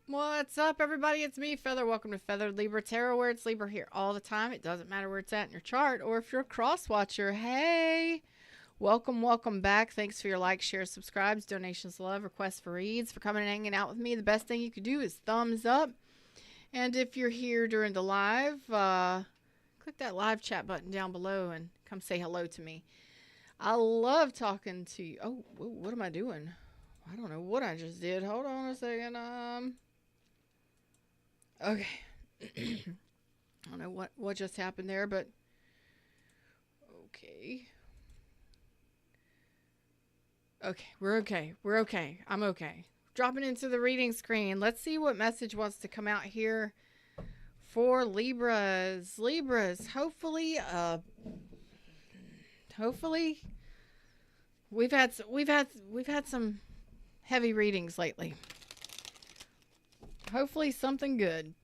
What's up, everybody? It's me, Feather. Welcome to Feathered Libra Tarot, where it's Libra here all the time. It doesn't matter where it's at in your chart or if you're a cross watcher. Hey, welcome back. Thanks for your likes, shares, subscribes, donations, love, requests for reads, for coming and hanging out with me. The best thing you could do is thumbs up. And if you're here during the live, click that live chat button down below and come say hello to me. I love talking to you. Oh, what am I doing? I don't know what I just did. Hold on a second. Okay. I don't know what just happened there, but okay. Okay, we're okay. We're okay. I'm okay. Dropping into the reading screen. Let's see what message wants to come out here for Libras. Libras, hopefully we've had some heavy readings lately. Hopefully something good.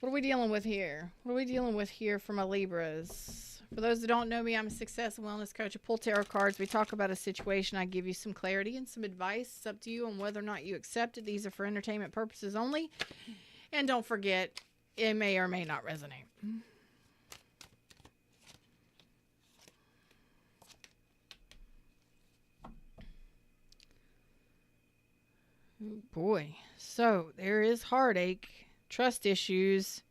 What are we dealing with here? What are we dealing with here for my Libras? For those that don't know me, I'm a success and wellness coach. I pull tarot cards. We talk about a situation. I give you some clarity and some advice. It's up to you on whether or not you accept it. These are for entertainment purposes only. And don't forget, it may or may not resonate. Oh boy. So there is heartache, trust issues.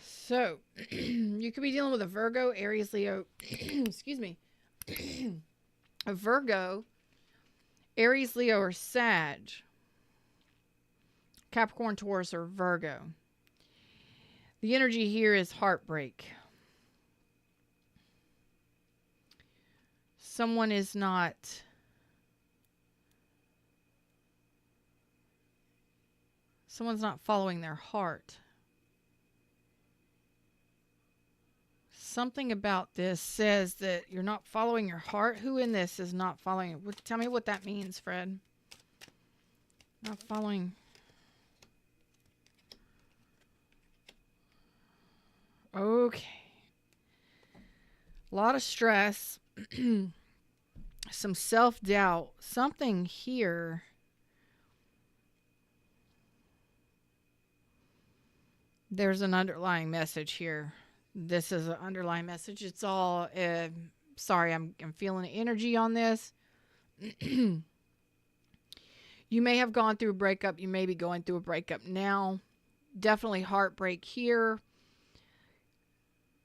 So you could be dealing with a Virgo, Aries, Leo, excuse me, a Virgo, Aries, Leo, or Sag, Capricorn, Taurus, or Virgo. The energy here is heartbreak. Someone is not Someone's not following their heart. Something about this says that you're not following your heart. Who in this is not following? Tell me what that means, Fred. Not following. Okay. A lot of stress. Some self-doubt. Something here. There's an underlying message here. This is an underlying message. It's all, sorry, I'm feeling energy on this. You may have gone through a breakup. You may be going through a breakup now. Definitely heartbreak here.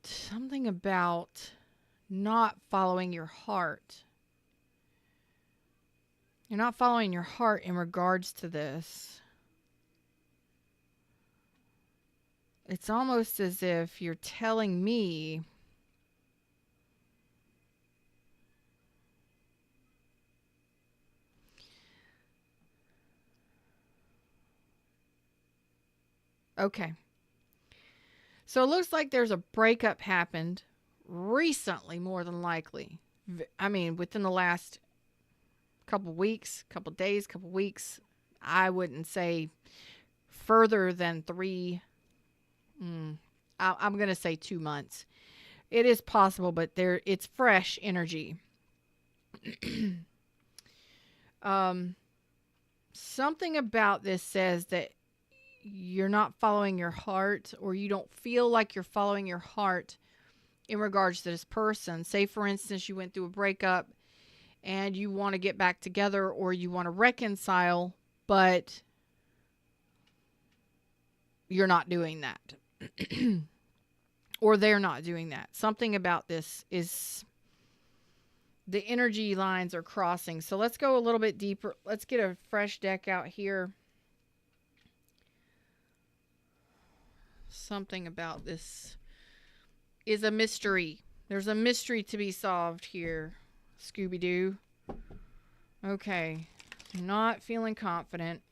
Something about not following your heart. You're not following your heart in regards to this. It's almost as if you're telling me okay. So it looks like there's a breakup happened recently, more than likely. I mean, within the last couple weeks, couple days, couple weeks. I wouldn't say further than 3. I'm going to say 2 months. It is possible, but it's fresh energy. Something about this says that you're not following your heart, or you don't feel like you're following your heart in regards to this person. Say, for instance, you went through a breakup and you want to get back together, or you want to reconcile, but you're not doing that. Or they're not doing that. Something about this is the energy lines are crossing. So let's go a little bit deeper. Let's get a fresh deck out here. Something about this is a mystery. There's a mystery to be solved here, Scooby-Doo. Okay. Not feeling confident.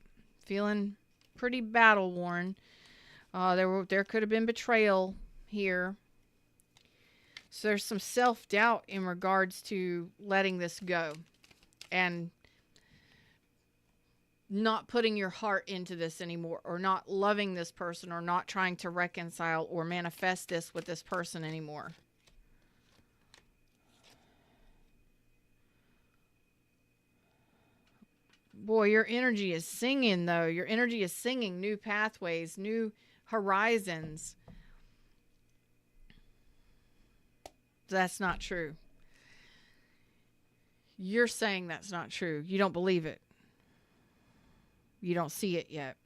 Feeling pretty battle-worn. There could have been betrayal here. So there's some self-doubt in regards to letting this go. And not putting your heart into this anymore, or not loving this person, or not trying to reconcile or manifest this with this person anymore. Boy, your energy is singing, though. Your energy is singing new pathways, new horizons. That's not true. You're saying that's not true. You don't believe it. You don't see it yet.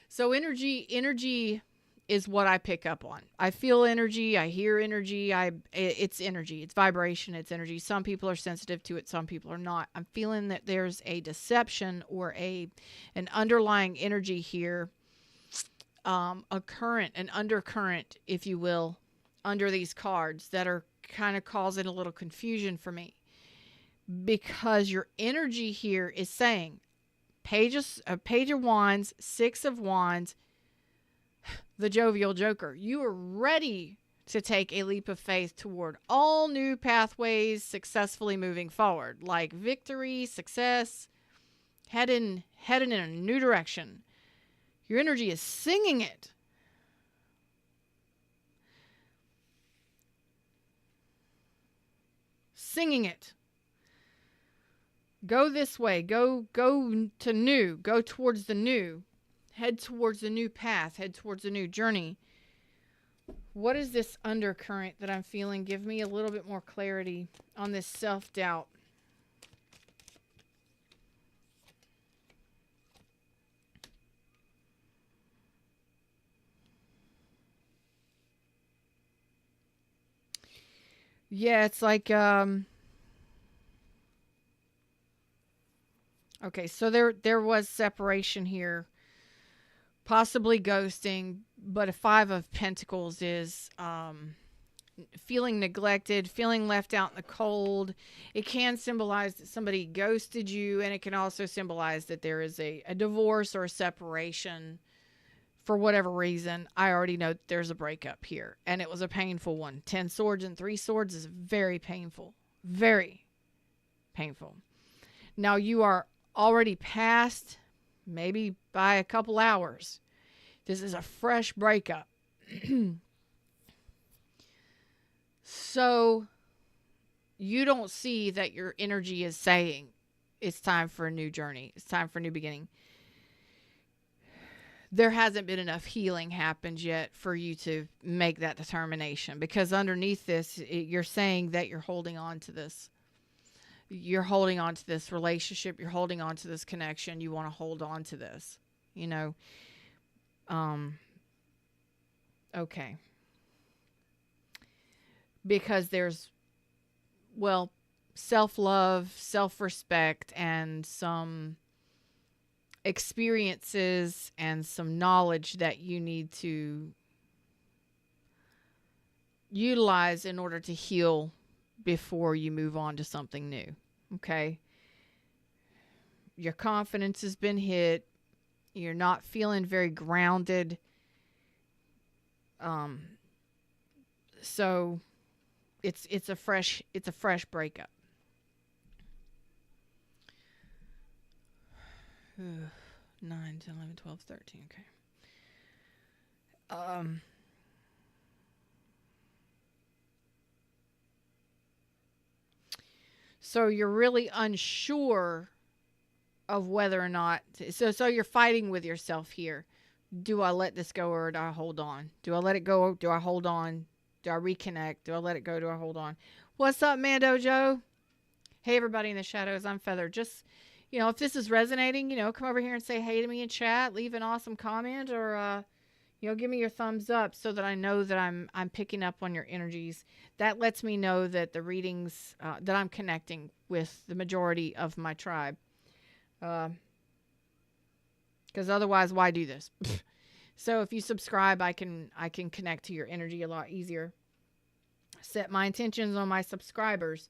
So energy is what I pick up on. I feel energy. I hear energy. It's energy. It's vibration. It's energy. Some people are sensitive to it. Some people are not. I'm feeling that there's a deception or an underlying energy here, a current, an undercurrent, if you will, under these cards that are kind of causing a little confusion for me, because your energy here is saying Page of Wands, Six of Wands, the jovial joker. You are ready to take a leap of faith toward all new pathways, successfully moving forward, like victory, success, heading in a new direction. Your energy is singing it. Singing it. Go this way. Go to new. Go towards the new. Head towards the new path. Head towards a new journey. What is this undercurrent that I'm feeling? Give me a little bit more clarity on this self-doubt. Yeah, it's like, okay, so there was separation here, possibly ghosting, but a Five of Pentacles is feeling neglected, feeling left out in the cold. It can symbolize that somebody ghosted you, and it can also symbolize that there is a divorce or a separation for whatever reason. I already know there's a breakup here, and it was a painful one. 10 swords and 3 swords is very painful. Very painful. Now, you are already past, maybe by a couple hours. This is a fresh breakup. So, you don't see that your energy is saying it's time for a new journey. It's time for a new beginning. There hasn't been enough healing happened yet for you to make that determination, because underneath this, you're saying that you're holding on to this. You're holding on to this relationship. You're holding on to this connection. You want to hold on to this, you know. Okay. Because there's, well, self-love, self-respect, and some experiences and some knowledge that you need to utilize in order to heal before you move on to something new. Okay. Your confidence has been hit. You're not feeling very grounded. So it's a fresh breakup. 9, 10, 11, 12, 13. Okay. So you're really unsure of whether or not, so you're fighting with yourself here. Do I let this go, or do I hold on? Do I let it go? Do I hold on? Do I reconnect? Do I let it go? Do I hold on? What's up, Mando Joe? Hey, everybody in the shadows. I'm Feather. Just, you know, if this is resonating, you know, come over here and say hey to me in chat. Leave an awesome comment, or, you know, give me your thumbs up so that I know that I'm picking up on your energies. That lets me know that the readings, that I'm connecting with the majority of my tribe. Because otherwise, why do this? So if you subscribe, I can connect to your energy a lot easier. Set my intentions on my subscribers.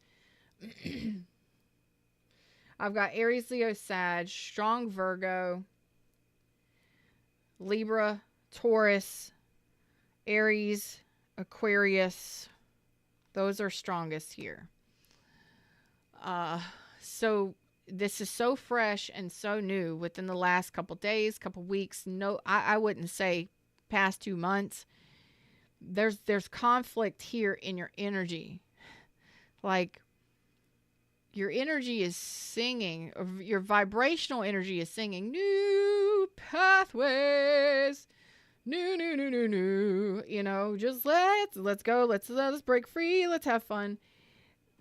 I've got Aries, Leo, Sag, strong Virgo, Libra, Taurus, Aries, Aquarius. Those are strongest here. So this is so fresh and so new within the last couple days, couple weeks. No, I wouldn't say past 2 months. There's conflict here in your energy. Like, your energy is singing, or your vibrational energy is singing new pathways, new, you know, just let's go, let's break free, let's have fun.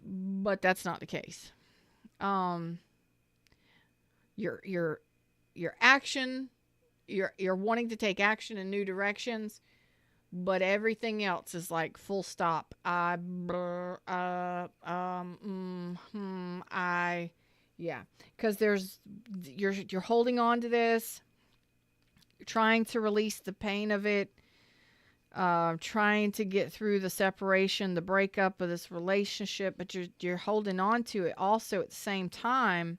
But that's not the case. Your action, you're wanting to take action in new directions, but everything else is like full stop. Yeah, because you're holding on to this, you're trying to release the pain of it, trying to get through the separation, the breakup of this relationship, but you're holding on to it also at the same time.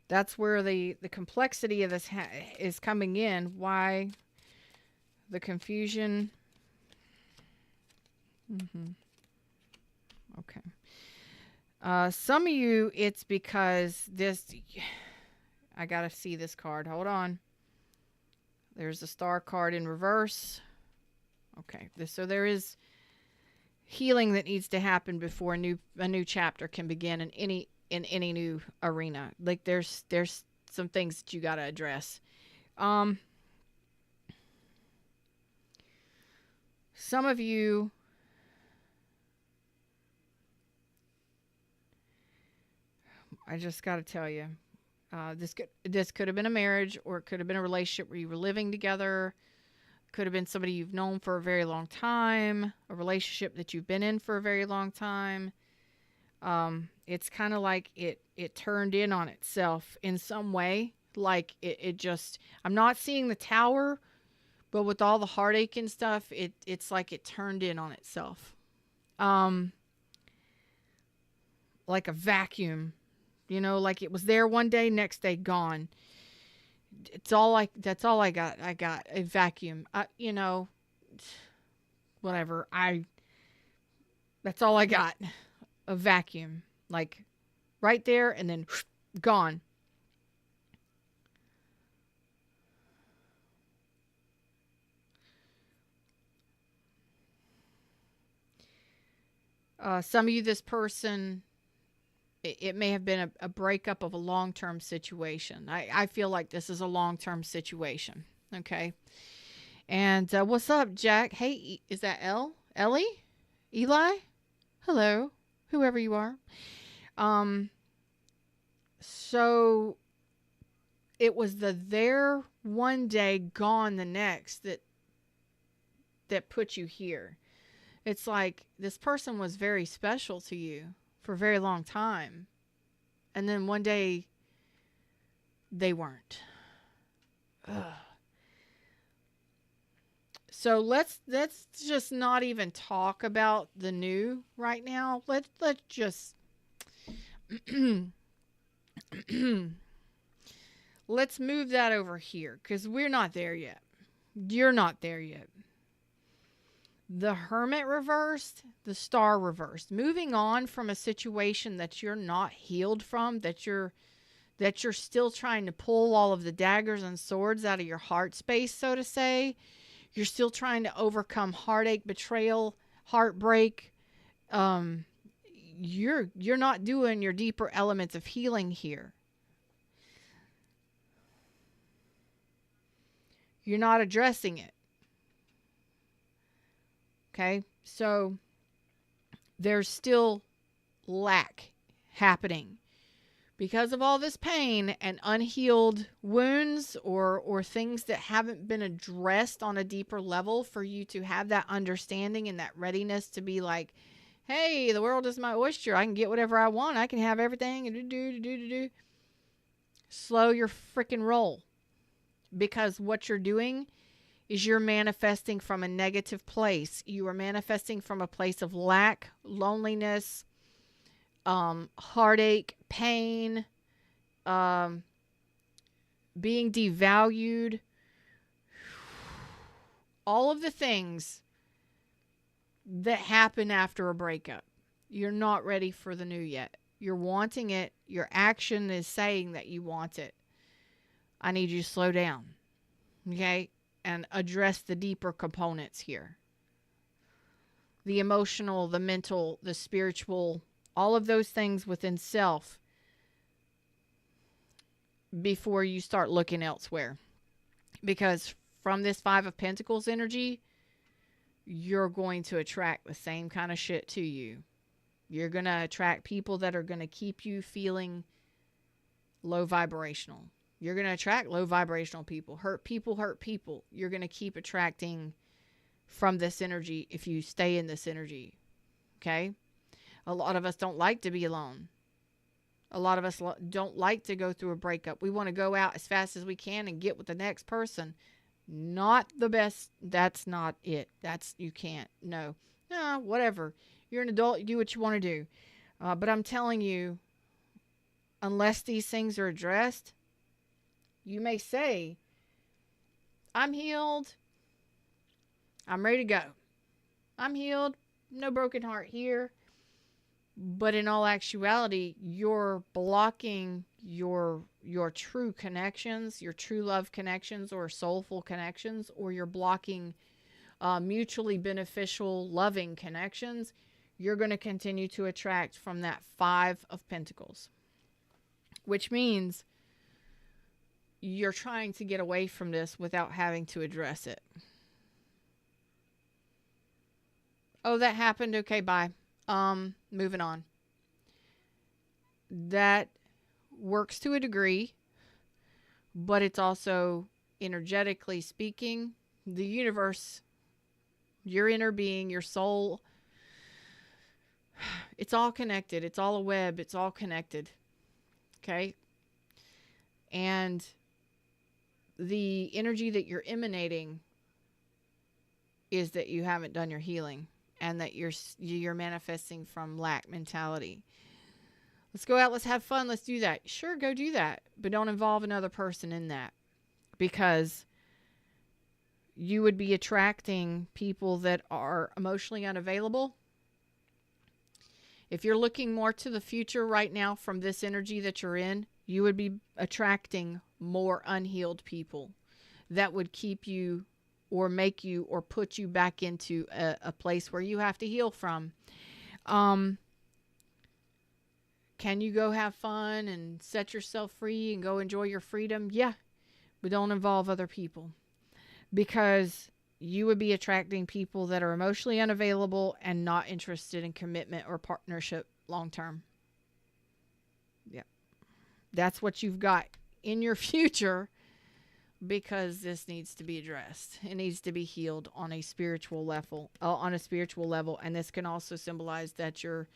That's where the complexity of this is coming in. Why the confusion? Okay. Some of you, it's because this. I gotta see this card. Hold on. There's a star card in reverse. Okay. So there is healing that needs to happen before a new chapter can begin in any new arena. Like there's some things that you got to address. Some of you, I just got to tell you, this could have been a marriage, or it could have been a relationship where you were living together. Could have been somebody you've known for a very long time, a relationship that you've been in for a very long time. It's kind of like it turned in on itself in some way. Like it just, I'm not seeing the tower, but with all the heartache and stuff, it's like it turned in on itself. Like a vacuum, you know, like it was there one day, next day gone. That's all I got. I got a vacuum, you know, whatever. That's all I got. A vacuum, like right there and then gone. Some of you, this person, it may have been a breakup of a long-term situation. I feel like this is a long-term situation. Okay. And what's up, Jack? Hey, is that Ellie? Eli? Hello, whoever you are. So it was the there one day, gone the next that put you here. It's like this person was very special to you for a very long time, and then one day they weren't. Ugh. So let's just not even talk about the new right now. Let's just let's move that over here, because we're not there yet. You're not there yet. The Hermit reversed, the Star reversed. Moving on from a situation that you're not healed from, that you're still trying to pull all of the daggers and swords out of your heart space, so to say. You're still trying to overcome heartache, betrayal, heartbreak. You're not doing your deeper elements of healing here. You're not addressing it. Okay, so there's still lack happening because of all this pain and unhealed wounds, or things that haven't been addressed on a deeper level for you to have that understanding and that readiness to be like, hey, the world is my oyster. I can get whatever I want. I can have everything and do. Slow your freaking roll, because what you're doing is you're manifesting from a negative place. You are manifesting from a place of lack, loneliness, heartache, pain, being devalued. All of the things that happen after a breakup. You're not ready for the new yet. You're wanting it. Your action is saying that you want it. I need you to slow down. Okay? And address the deeper components here. the emotional, the mental, the spiritual, all of those things within self before you start looking elsewhere. Because from this Five of Pentacles energy, you're going to attract the same kind of shit to you. You're going to attract people that are going to keep you feeling low vibrational. You're going to attract low vibrational people. Hurt people hurt people. You're going to keep attracting from this energy if you stay in this energy. Okay? A lot of us don't like to be alone. A lot of us don't like to go through a breakup. We want to go out as fast as we can and get with the next person. Not the best. That's not it. You can't. No, whatever. You're an adult. You do what you want to do. But I'm telling you, unless these things are addressed, you may say, I'm healed. I'm ready to go. I'm healed. No broken heart here. But in all actuality, you're blocking your true connections, your true love connections or soulful connections, or you're blocking mutually beneficial, loving connections. You're going to continue to attract from that Five of Pentacles, which means you're trying to get away from this without having to address it. Oh, that happened. Okay, bye. Moving on. That works to a degree, but it's also, energetically speaking, the universe, your inner being, your soul, it's all connected. It's all a web. It's all connected. Okay? And the energy that you're emanating is that you haven't done your healing. And that you're manifesting from lack mentality. Let's go out. Let's have fun. Let's do that. Sure, go do that. But don't involve another person in that. Because you would be attracting people that are emotionally unavailable. If you're looking more to the future right now from this energy that you're in, you would be attracting more unhealed people that would keep you or make you or put you back into a place where you have to heal from. Can you go have fun and set yourself free and go enjoy your freedom? Yeah, but don't involve other people. Because you would be attracting people that are emotionally unavailable and not interested in commitment or partnership long term. Yeah. That's what you've got in your future. Because this needs to be addressed. It needs to be healed on a spiritual level. And this can also symbolize that you're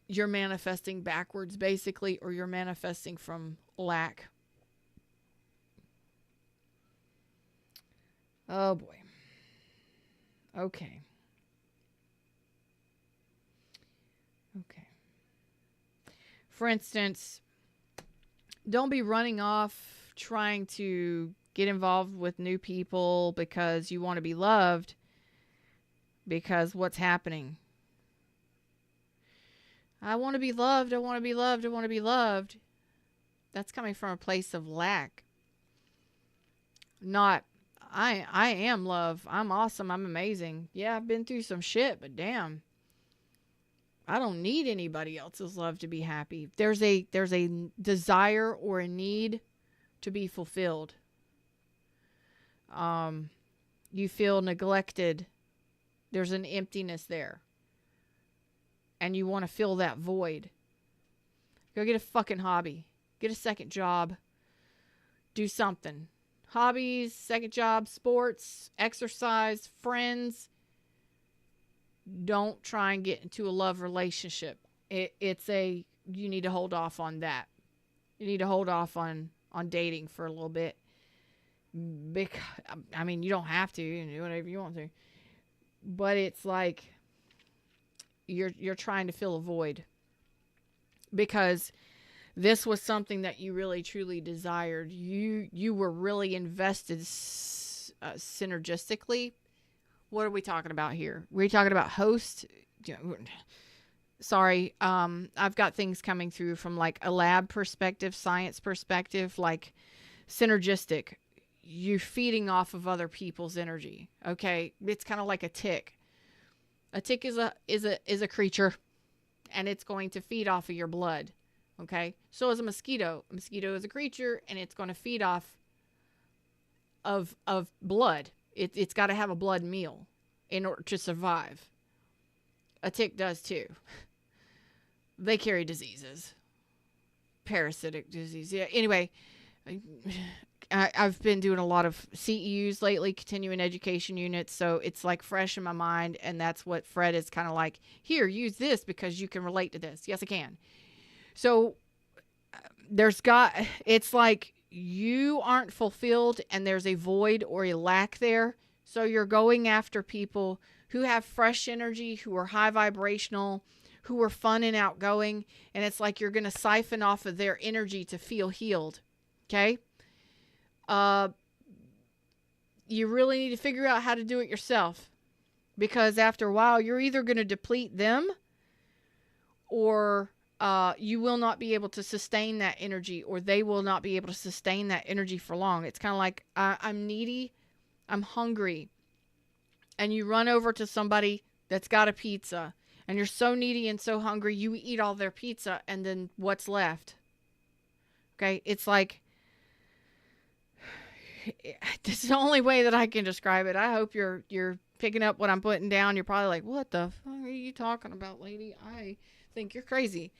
manifesting backwards, basically, or you're manifesting from lack. Oh boy. Okay. For instance, don't be running off trying to get involved with new people because you want to be loved. Because what's happening? I want to be loved. I want to be loved. I want to be loved. That's coming from a place of lack. Not, I am love. I'm awesome. I'm amazing. Yeah, I've been through some shit, but damn. I don't need anybody else's love to be happy. There's a desire or a need to be fulfilled. You feel neglected. There's an emptiness there. And you want to fill that void. Go get a fucking hobby. Get a second job. Do something. Hobbies, second job, sports, exercise, friends. Don't try and get into a love relationship. You need to hold off on that. You need to hold off on dating for a little bit. Because, I mean, you don't have to. You can do whatever you want to. But it's like you're trying to fill a void. Because this was something that you really, truly desired. You were really invested synergistically. What are we talking about here? We're talking about host. Sorry. I've got things coming through from like a lab perspective, science perspective, like synergistic. you're feeding off of other people's energy. Okay. It's kind of like a tick. A tick is a creature, and it's going to feed off of your blood. Okay. So is a mosquito. A mosquito is a creature, and it's going to feed off of blood. It's got to have a blood meal in order to survive. A tick does too. They carry diseases. Parasitic disease. Yeah. Anyway, I've been doing a lot of CEUs lately, continuing education units, so it's like fresh in my mind, and that's what Fred is kind of like, here, use this because you can relate to this. Yes, I can. So it's like you aren't fulfilled and there's a void or a lack there, so you're going after people who have fresh energy, who are high vibrational, who are fun and outgoing, and it's like you're going to siphon off of their energy to feel healed. Okay? You really need to figure out how to do it yourself, because after a while you're either going to deplete them, or you will not be able to sustain that energy, or they will not be able to sustain that energy for long. It's kind of like, I'm needy, I'm hungry, and you run over to somebody that's got a pizza, and you're so needy and so hungry, you eat all their pizza, and then what's left? Okay, it's like, this is the only way that I can describe it. I hope you're picking up what I'm putting down. You're probably like, what the fuck are you talking about, lady? I think you're crazy.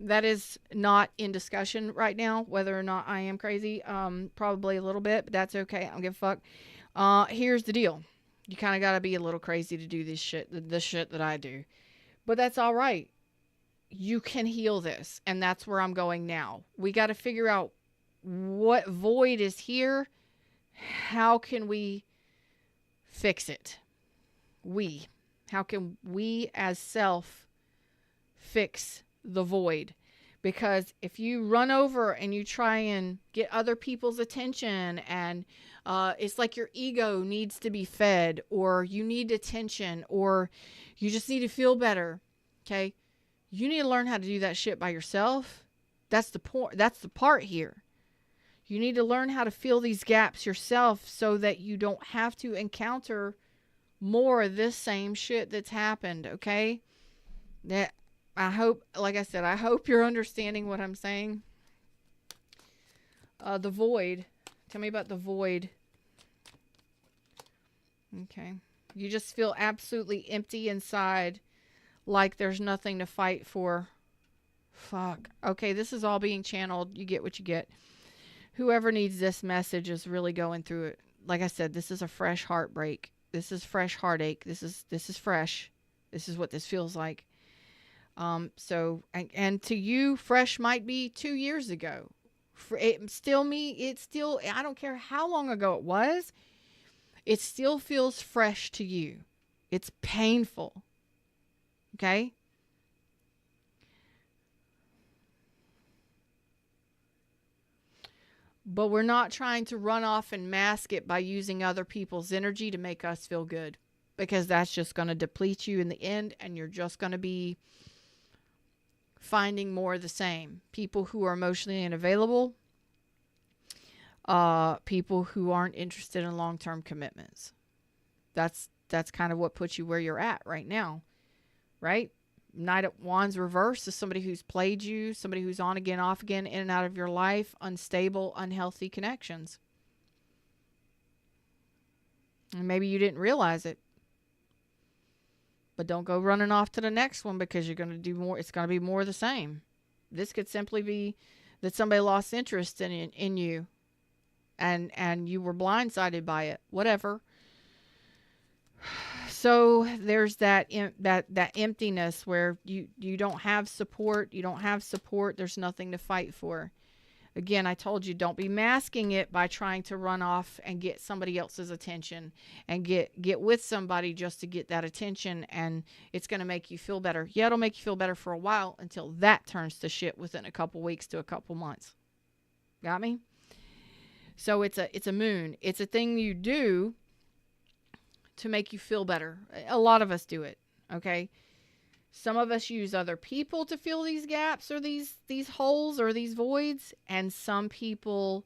That is not in discussion right now, whether or not I am crazy. Probably a little bit, but that's okay. I don't give a fuck. Here's the deal. You kind of got to be a little crazy to do this shit, the shit that I do. But that's all right. You can heal this, and that's where I'm going now. We got to figure out what void is here. How can we fix it? How can we as self fix the void? Because if you run over and you try and get other people's attention, and it's like your ego needs to be fed, or you need attention, or you just need to feel better. Okay. You need to learn how to do that shit by yourself. That's the point. That's the part here. You need to learn how to fill these gaps yourself, so that you don't have to encounter more of this same shit that's happened, okay? That I hope, like I said, I hope you're understanding what I'm saying. The void. Tell me about the void. Okay. You just feel absolutely empty inside, like there's nothing to fight for. Fuck. Okay, this is all being channeled. You get what you get. Whoever needs this message is really going through it. Like I said, this is a fresh heartbreak. This is fresh heartache. This is fresh. This is what this feels like. So, and to you, fresh might be 2 years ago. It's still, I don't care how long ago it was. It still feels fresh to you. It's painful. Okay? But we're not trying to run off and mask it by using other people's energy to make us feel good, because that's just going to deplete you in the end, and you're just going to be finding more of the same. People who are emotionally unavailable, people who aren't interested in long-term commitments. That's kind of what puts you where you're at right now, right? Knight of Wands reverse is somebody who's played you, somebody who's on again, off again, in and out of your life, unstable, unhealthy connections. And maybe you didn't realize it. But don't go running off to the next one, because you're going to do more. It's going to be more of the same. This could simply be that somebody lost interest in you, and you were blindsided by it. Whatever. So there's that emptiness where you don't have support. You don't have support. There's nothing to fight for. Again, I told you, don't be masking it by trying to run off and get somebody else's attention and get with somebody just to get that attention, and it's going to make you feel better. Yeah, it'll make you feel better for a while, until that turns to shit within a couple weeks to a couple months. Got me? So it's a moon. It's a thing you do to make you feel better. A lot of us do it, okay? Some of us use other people to fill these gaps, or these holes, or these voids, and some people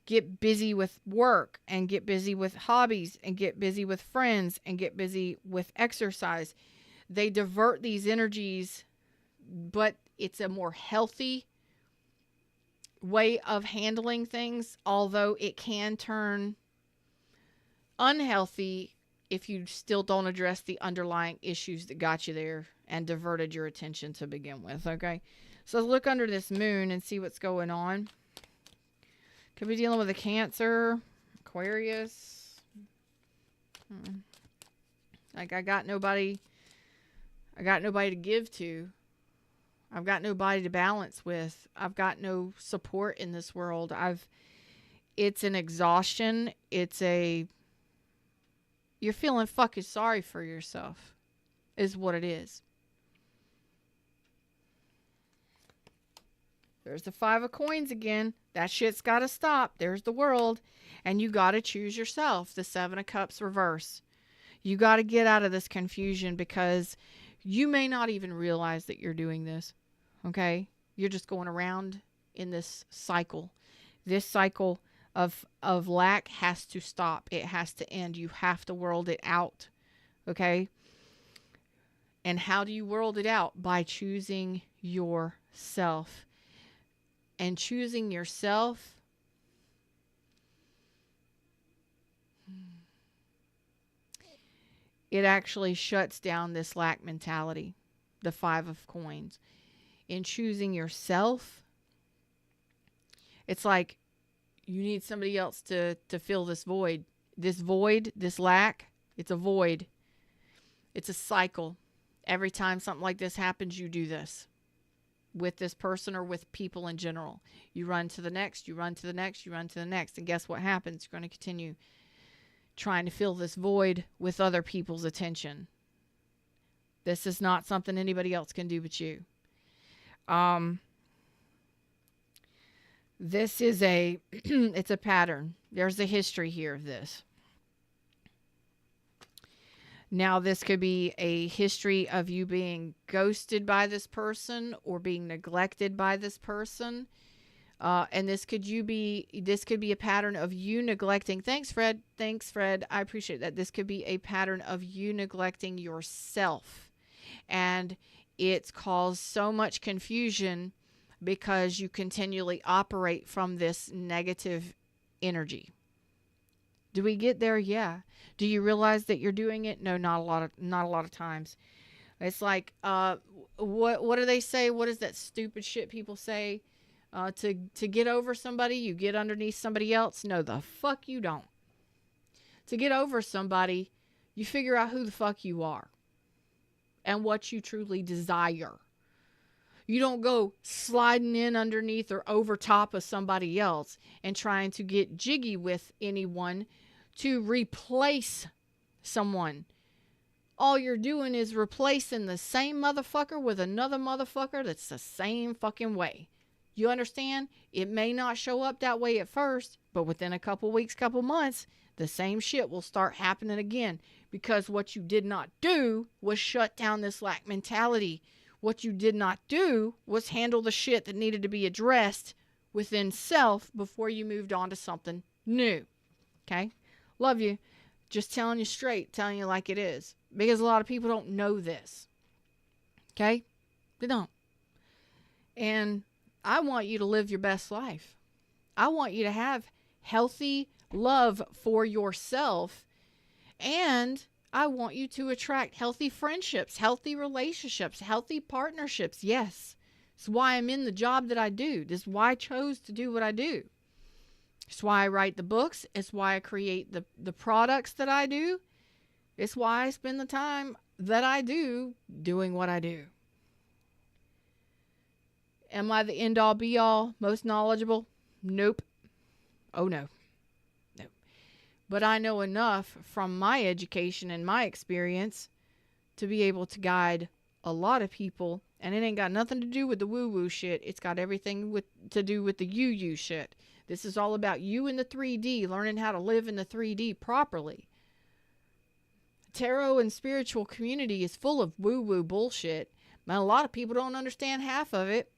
get busy with work and get busy with hobbies and get busy with friends and get busy with exercise. They divert these energies, but it's a more healthy way of handling things, although it can turn unhealthy if you still don't address the underlying issues that got you there and diverted your attention to begin with, okay? So look under this moon and see what's going on. Could be dealing with a Cancer, Aquarius. Like I got nobody to give to. I've got nobody to balance with. I've got no support in this world. It's an exhaustion. You're feeling fucking sorry for yourself is what it is. There's the 5 of coins again. That shit's got to stop. There's the world. And you got to choose yourself. The 7 of cups reverse. You got to get out of this confusion because you may not even realize that you're doing this. Okay? You're just going around in this cycle. This cycle of lack has to stop. It has to end. You have to world it out. Okay? And how do you world it out? By choosing yourself. And choosing yourself it actually shuts down this lack mentality, the 5 of coins. In choosing yourself, it's like you need somebody else to fill this void. This void, this lack, it's a void. It's a cycle. Every time something like this happens, you do this. With this person or with people in general. You run to the next, you run to the next, you run to the next. And guess what happens? You're going to continue trying to fill this void with other people's attention. This is not something anybody else can do but you. This is it's a pattern. There's a history here of this. Now, this could be a history of you being ghosted by this person or being neglected by this person. And this could be a pattern of you neglecting. Thanks, Fred. I appreciate that. This could be a pattern of you neglecting yourself. And it's caused so much confusion because you continually operate from this negative energy. Do we get there? Yeah. Do you realize that you're doing it? No, not a lot of times. It's like, what do they say? What is that stupid shit people say? To get over somebody, you get underneath somebody else? No, the fuck you don't. To get over somebody, you figure out who the fuck you are and what you truly desire. You don't go sliding in underneath or over top of somebody else and trying to get jiggy with anyone to replace someone. All you're doing is replacing the same motherfucker with another motherfucker that's the same fucking way. You understand? It may not show up that way at first, but within a couple weeks, couple months, the same shit will start happening again. Because what you did not do was shut down this lack mentality. What you did not do was handle the shit that needed to be addressed within self before you moved on to something new. Okay? Love you. Just telling you straight, telling you like it is. Because a lot of people don't know this. Okay? They don't. And I want you to live your best life. I want you to have healthy love for yourself. And I want you to attract healthy friendships, healthy relationships, healthy partnerships. Yes. It's why I'm in the job that I do. This is why I chose to do what I do. It's why I write the books. It's why I create the products that I do. It's why I spend the time that I do doing what I do. Am I the end all be all, most knowledgeable? Nope. Oh no. No. But I know enough from my education and my experience to be able to guide a lot of people. And it ain't got nothing to do with the woo-woo shit. It's got everything to do with the you shit. This is all about you in the 3D, learning how to live in the 3D properly. Tarot and spiritual community is full of woo-woo bullshit. And a lot of people don't understand half of it,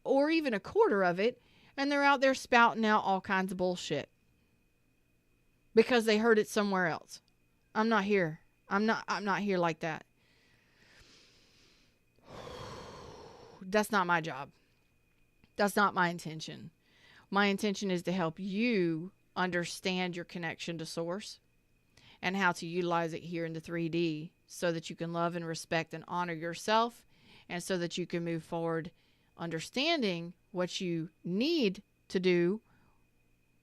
or even a quarter of it, And they're out there spouting out all kinds of bullshit because they heard it somewhere else. I'm not here. I'm not here like that. That's not my job. That's not my intention. My intention is to help you understand your connection to source and how to utilize it here in the 3D so that you can love and respect and honor yourself, and so that you can move forward understanding what you need to do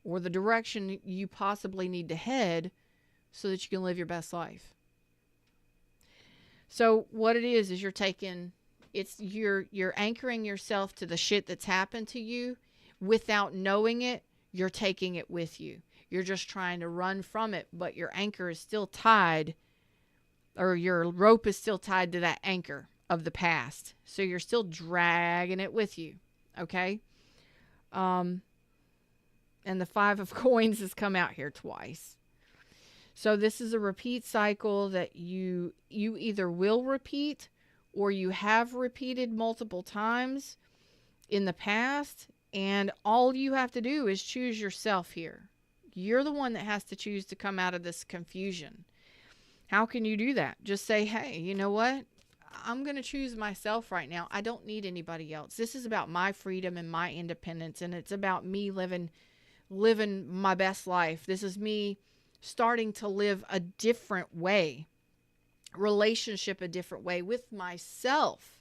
or the direction you possibly need to head so that you can live your best life. So what it is you're anchoring yourself to the shit that's happened to you without knowing it. You're taking it with you. You're just trying to run from it, but your anchor is still tied, or your rope is still tied to that anchor of the past. So you're still dragging it with you. Okay? And the 5 of coins has come out here twice. So this is a repeat cycle that you either will repeat or you have repeated multiple times in the past. And all you have to do is choose yourself here. You're the one that has to choose to come out of this confusion. How can you do that? Just say, hey, you know what? I'm going to choose myself right now. I don't need anybody else. This is about my freedom and my independence. And it's about me living my best life. This is me starting to live a different way. Relationship a different way with myself.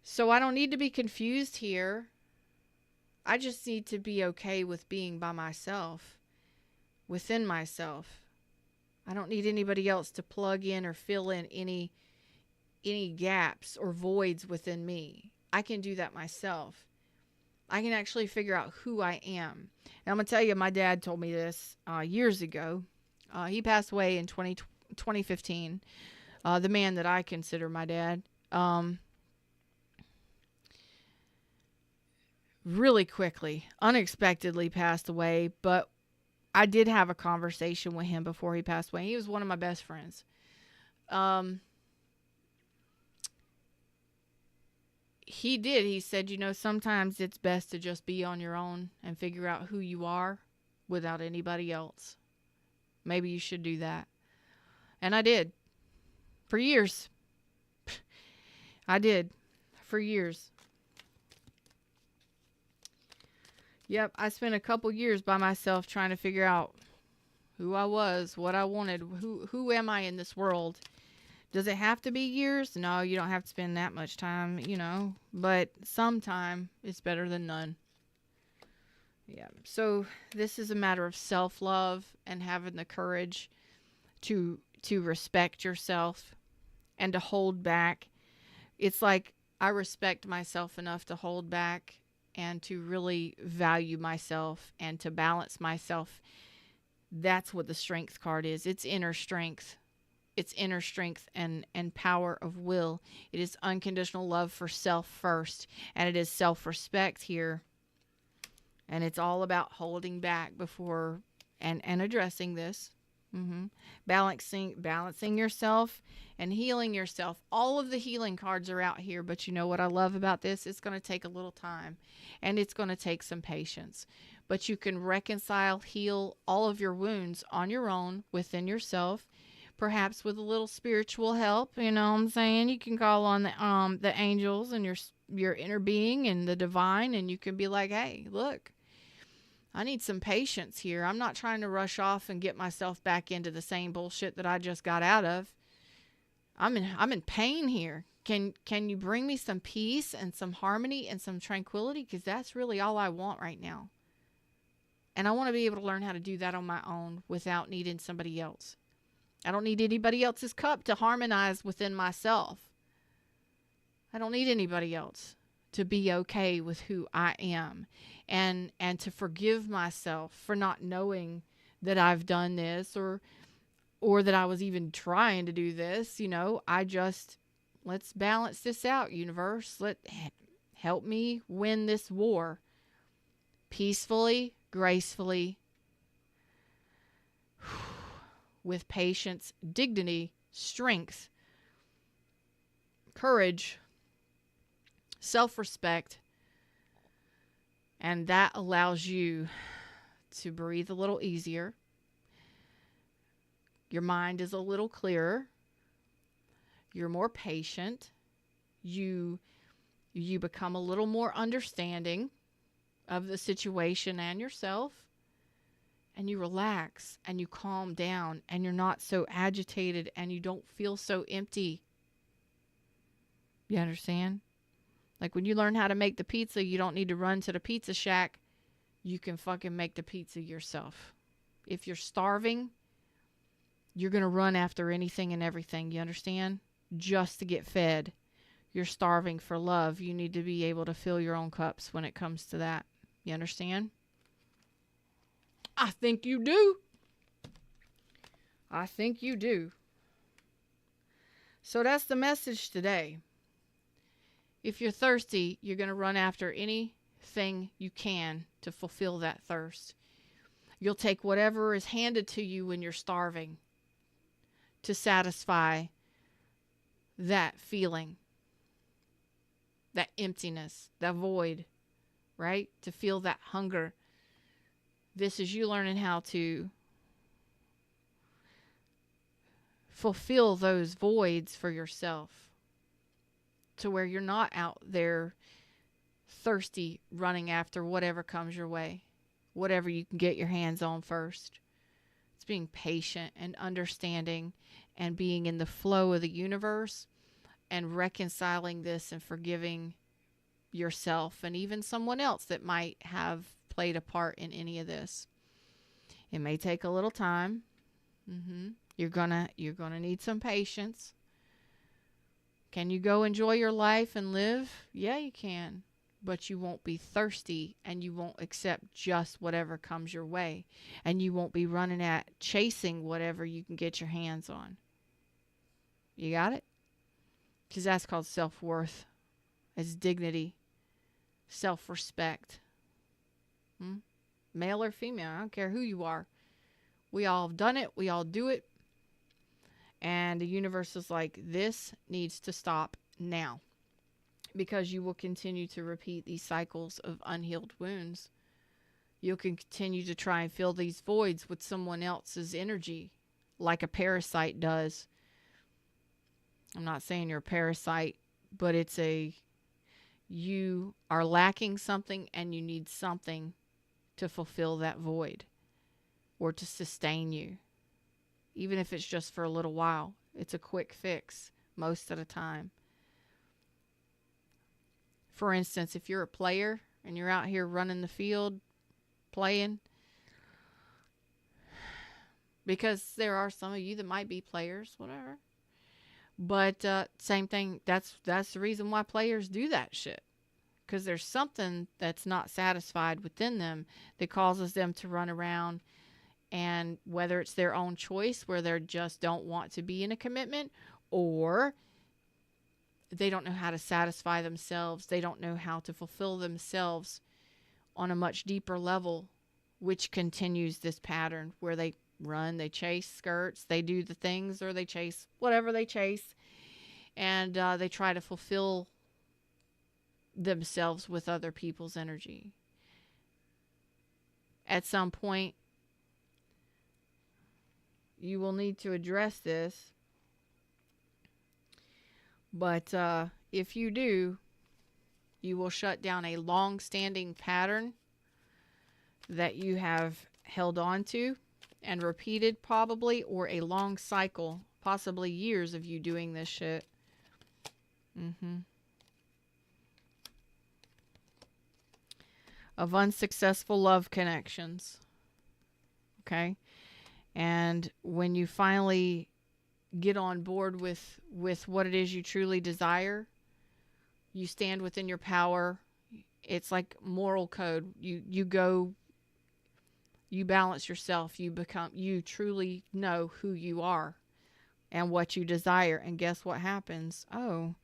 So I don't need to be confused here. I just need to be okay with being by myself, within myself. I don't need anybody else to plug in or fill in any gaps or voids within me. I can do that myself. I can actually figure out who I am. And I'm going to tell you, my dad told me this years ago. He passed away in 2015. The man that I consider my dad. Really quickly, unexpectedly passed away, but I did have a conversation with him before he passed away. He was one of my best friends. He said, sometimes it's best to just be on your own and figure out who you are without anybody else. Maybe you should do that. And I did. For years. I did. For years. Yep, I spent a couple years by myself trying to figure out who I was, what I wanted, who am I in this world. Does it have to be years? No, you don't have to spend that much time, but some time is better than none. Yeah, so this is a matter of self-love and having the courage to respect yourself and to hold back. It's like I respect myself enough to hold back and to really value myself and to balance myself. That's what the strength card is. It's inner strength. It's inner strength and power of will. It is unconditional love for self first. And it is self-respect here. And it's all about holding back before and addressing this. Balancing yourself and healing yourself. All of the healing cards are out here, but you know what I love about this? It's going to take a little time and it's going to take some patience, but you can heal all of your wounds on your own within yourself, perhaps with a little spiritual help. You know what I'm saying? You can call on the angels and your inner being and the divine, and you can be like, hey, look, I need some patience here. I'm not trying to rush off and get myself back into the same bullshit that I just got out of. I'm in pain here. Can you bring me some peace and some harmony and some tranquility? Because that's really all I want right now. And I want to be able to learn how to do that on my own without needing somebody else. I don't need anybody else's cup to harmonize within myself. I don't need anybody else to be okay with who I am, and to forgive myself for not knowing that I've done this or that I was even trying to do this. Let's balance this out, universe. Help me win this war peacefully, gracefully, with patience, dignity, strength, courage, self-respect, And that allows you to breathe a little easier. Your mind is a little clearer. You're more patient. You become a little more understanding of the situation and yourself. And you relax and you calm down and you're not so agitated and you don't feel so empty. You understand? Like when you learn how to make the pizza, you don't need to run to the pizza shack. You can fucking make the pizza yourself. If you're starving, you're going to run after anything and everything. You understand? Just to get fed. You're starving for love. You need to be able to fill your own cups when it comes to that. You understand? I think you do. I think you do. So that's the message today. If you're thirsty, you're going to run after anything you can to fulfill that thirst. You'll take whatever is handed to you when you're starving to satisfy that feeling, that emptiness, that void, right? To feel that hunger. This is you learning how to fulfill those voids for yourself to where you're not out there thirsty running after whatever comes your way, whatever you can get your hands on first. It's being patient and understanding and being in the flow of the universe and reconciling this and forgiving yourself and even someone else that might have played a part in any of this. It may take a little time. You're gonna need some patience. Can you go enjoy your life and live? Yeah, you can. But you won't be thirsty and you won't accept just whatever comes your way. And you won't be running at chasing whatever you can get your hands on. You got it? Because that's called self-worth. It's dignity. Self-respect. Male or female, I don't care who you are. We all have done it. We all do it. And the universe is like, this needs to stop now. Because you will continue to repeat these cycles of unhealed wounds. You'll continue to try and fill these voids with someone else's energy, like a parasite does. I'm not saying you're a parasite, but you are lacking something and you need something to fulfill that void or to sustain you. Even if it's just for a little while. It's a quick fix most of the time. For instance, if you're a player and you're out here running the field, playing, because there are some of you that might be players, whatever. But same thing, that's the reason why players do that shit. Because there's something that's not satisfied within them that causes them to run around. And whether it's their own choice where they just don't want to be in a commitment, or they don't know how to satisfy themselves. They don't know how to fulfill themselves on a much deeper level, which continues this pattern where they run, they chase skirts, they do the things, or they chase whatever they chase. And they try to fulfill themselves with other people's energy. At some point, you will need to address this. But if you do, you will shut down a long-standing pattern that you have held on to and repeated probably, or a long cycle, possibly years of you doing this shit. Of unsuccessful love connections. Okay? And when you finally get on board with what it is you truly desire, you stand within your power. It's like moral code. You go, you balance yourself. You truly know who you are and what you desire. And guess what happens? Oh,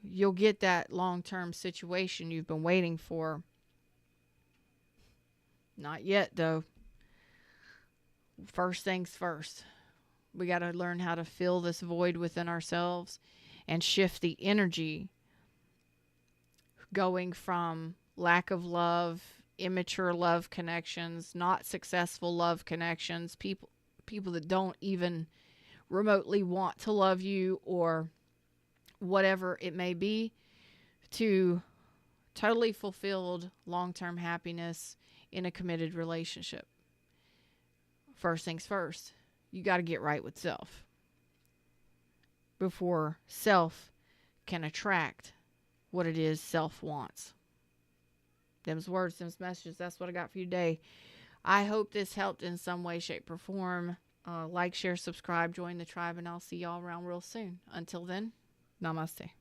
you'll get that long-term situation you've been waiting for. Not yet, though. First things first. We got to learn how to fill this void within ourselves and shift the energy going from lack of love, immature love connections, not successful love connections, people that don't even remotely want to love you, or whatever it may be, to totally fulfilled long-term happiness in a committed relationship. First things first, you got to get right with self before self can attract what it is self wants. Them's words, them's messages. That's what I got for you today. I hope this helped in some way, shape, or form. Like, share, subscribe, join the tribe, and I'll see y'all around real soon. Until then, namaste.